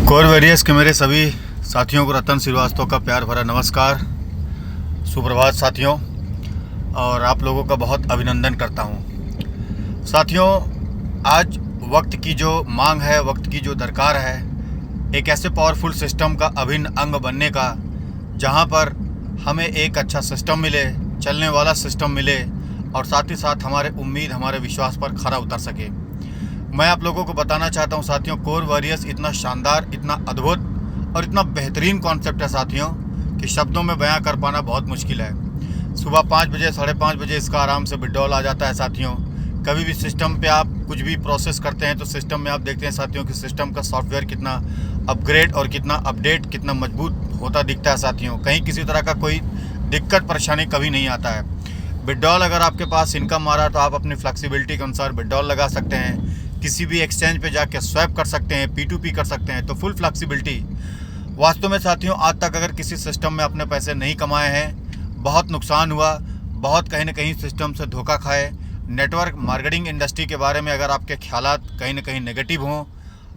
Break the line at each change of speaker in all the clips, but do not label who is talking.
Core various के मेरे सभी साथियों को रतन श्रीवास्तव का प्यार भरा नमस्कार, सुप्रभात साथियों। और आप लोगों का बहुत अभिनंदन करता हूं। साथियों, आज वक्त की जो मांग है, वक्त की जो दरकार है, एक ऐसे पावरफुल सिस्टम का अभिन्न अंग बनने का, जहां पर हमें एक अच्छा सिस्टम मिले, चलने वाला सिस्टम मिले और साथ ही साथ हमारे उम्मीद, हमारे विश्वास पर खरा उतर सके। मैं आप लोगों को बताना चाहता हूं साथियों, कोर वॉरियर्स इतना शानदार, इतना अद्भुत और इतना बेहतरीन कॉन्सेप्ट है साथियों कि शब्दों में बयां कर पाना बहुत मुश्किल है। सुबह 5 बजे, 5:30 बजे इसका आराम से विड्रॉल आ जाता है साथियों। कभी भी सिस्टम पे आप कुछ भी प्रोसेस करते हैं तो सिस्टम में आप देखते हैं साथियों कि सिस्टम का सॉफ्टवेयर कितना अपग्रेड और कितना अपडेट, कितना मजबूत होता दिखता है साथियों। कहीं किसी तरह का कोई दिक्कत परेशानी कभी नहीं आता है। विड्रॉल अगर आपके पास इनकम आ रहा है तो आप अपनी फ्लेक्सिबिलिटी के अनुसार विड्रॉल लगा सकते हैं, किसी भी एक्सचेंज पे जाके स्वैप कर सकते हैं, P2P कर सकते हैं। तो फुल फ्लेक्सिबिलिटी। वास्तव में साथियों, आज तक अगर किसी सिस्टम में अपने पैसे नहीं कमाए हैं, बहुत नुकसान हुआ, बहुत कहीं ना कहीं सिस्टम से धोखा खाए। नेटवर्क मार्केटिंग इंडस्ट्री के बारे में अगर आपके ख्यालात कहीं ना कहीं नेगेटिव हों,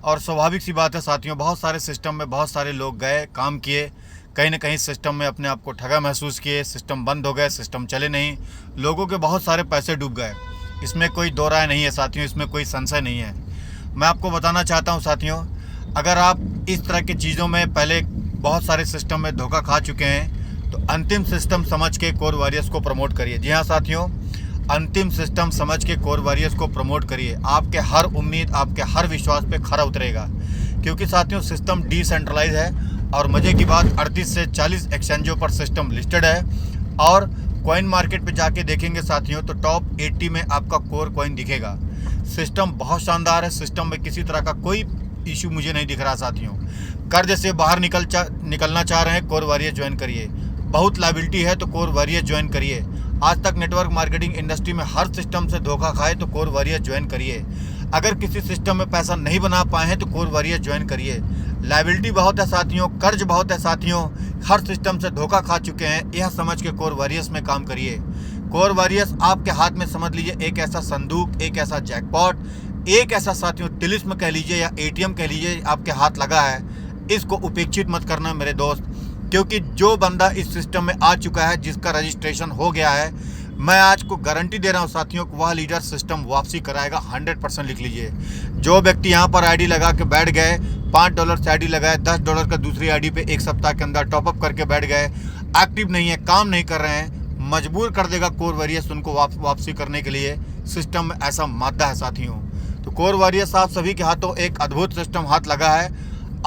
और स्वाभाविक सी बात है साथियों, बहुत सारे सिस्टम में बहुत सारे लोग गए, काम किए, कहीं ना कहीं सिस्टम में अपने आप को ठगा महसूस किए, सिस्टम बंद हो गए, सिस्टम चले नहीं, लोगों के बहुत सारे पैसे डूब गए। इसमें कोई दो राय नहीं है साथियों, इसमें कोई संशय नहीं है। मैं आपको बताना चाहता हूं साथियों, अगर आप इस तरह की चीज़ों में पहले बहुत सारे सिस्टम में धोखा खा चुके हैं तो अंतिम सिस्टम समझ के कोर वॉरियर्स को प्रमोट करिए। जी हाँ साथियों, अंतिम सिस्टम समझ के कोर वॉरियर्स को प्रमोट करिए। आपके हर उम्मीद, आपके हर विश्वास पे खरा उतरेगा, क्योंकि साथियों सिस्टम डिसेंट्रलाइज है और मज़े की बात 38 से 40 एक्सचेंजों पर सिस्टम लिस्टेड है। और कॉइन मार्केट पे जाके देखेंगे साथियों तो टॉप 80 में आपका कोर कॉइन दिखेगा। सिस्टम बहुत शानदार है, सिस्टम में किसी तरह का कोई इशू मुझे नहीं दिख रहा साथियों। कर्ज से बाहर निकलना चाह रहे हैं, कोर वॉरियर्स ज्वाइन करिए। बहुत लायबिलिटी है तो कोर वॉरियर्स ज्वाइन करिए। आज तक नेटवर्क मार्केटिंग इंडस्ट्री में हर सिस्टम से धोखा खाए तो कोर वॉरियर्स ज्वाइन करिए। अगर किसी सिस्टम में पैसा नहीं बना पाए हैं तो कोर वॉरियर्स ज्वाइन करिए। लायबिलिटी बहुत है साथियों, कर्ज बहुत है साथियों, हर सिस्टम से धोखा खा चुके हैं, यह समझ के कोर वॉरियर्स में काम करिए। कोर वॉरियर्स आपके हाथ में समझ लीजिए एक ऐसा संदूक, एक ऐसा जैकपॉट, एक ऐसा साथियों तिलिस्म कह लीजिए या ATM कह लीजिए, आपके हाथ लगा है। इसको उपेक्षित मत करना मेरे दोस्त, क्योंकि जो बंदा इस सिस्टम में आ चुका है, जिसका रजिस्ट्रेशन हो गया है, मैं आज को गारंटी दे रहा हूँ साथियों को वह लीडर सिस्टम वापसी कराएगा। 100% लिख लीजिए। जो व्यक्ति यहाँ पर आईडी लगा के बैठ गए, $5 से आईडी लगाए, $10 का दूसरी आईडी पे एक सप्ताह के अंदर टॉपअप करके बैठ गए, एक्टिव नहीं है, काम नहीं कर रहे हैं, मजबूर कर देगा कोर वॉरियर्स उनको वापसी करने के लिए। सिस्टम में ऐसा मादा है साथियों। तो कोर वॉरियर्स आप सभी के हाथों एक अद्भुत सिस्टम हाथ लगा है।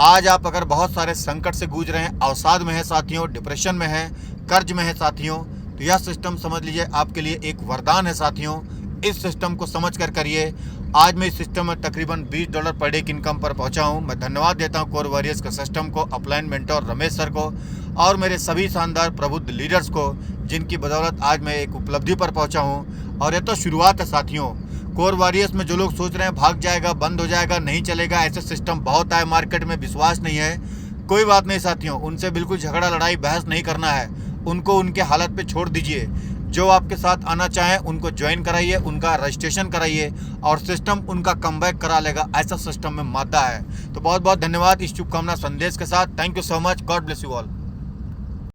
आज आप अगर बहुत सारे संकट से गूंज रहे हैं, अवसाद में है साथियों, डिप्रेशन में है, कर्ज में है साथियों, तो यह सिस्टम समझ लीजिए आपके लिए एक वरदान है साथियों। इस सिस्टम को समझ कर करिए। आज मैं इस सिस्टम में तकरीबन $20 पर डे की इनकम पर पहुंचा हूं। मैं धन्यवाद देता हूं कोर वॉरियर्स के सिस्टम को, अपलाइन मेंटर रमेश सर को और मेरे सभी शानदार प्रबुद्ध लीडर्स को, जिनकी बदौलत आज मैं एक उपलब्धि पर पहुंचा हूं। और ये तो शुरुआत है साथियों। कोर वॉरियर्स में जो लोग सोच रहे हैं भाग जाएगा, बंद हो जाएगा, नहीं चलेगा, ऐसे सिस्टम बहुत आए मार्केट में, विश्वास नहीं है, कोई बात नहीं साथियों। उनसे बिल्कुल झगड़ा, लड़ाई, बहस नहीं करना है। उनको उनके हालत पे छोड़ दीजिए। जो आपके साथ आना चाहें उनको ज्वाइन कराइए, उनका रजिस्ट्रेशन कराइए और सिस्टम उनका कमबैक करा लेगा। ऐसा सिस्टम में मादा है। तो बहुत बहुत धन्यवाद इस शुभकामना संदेश के साथ। Thank you so much. God bless you all.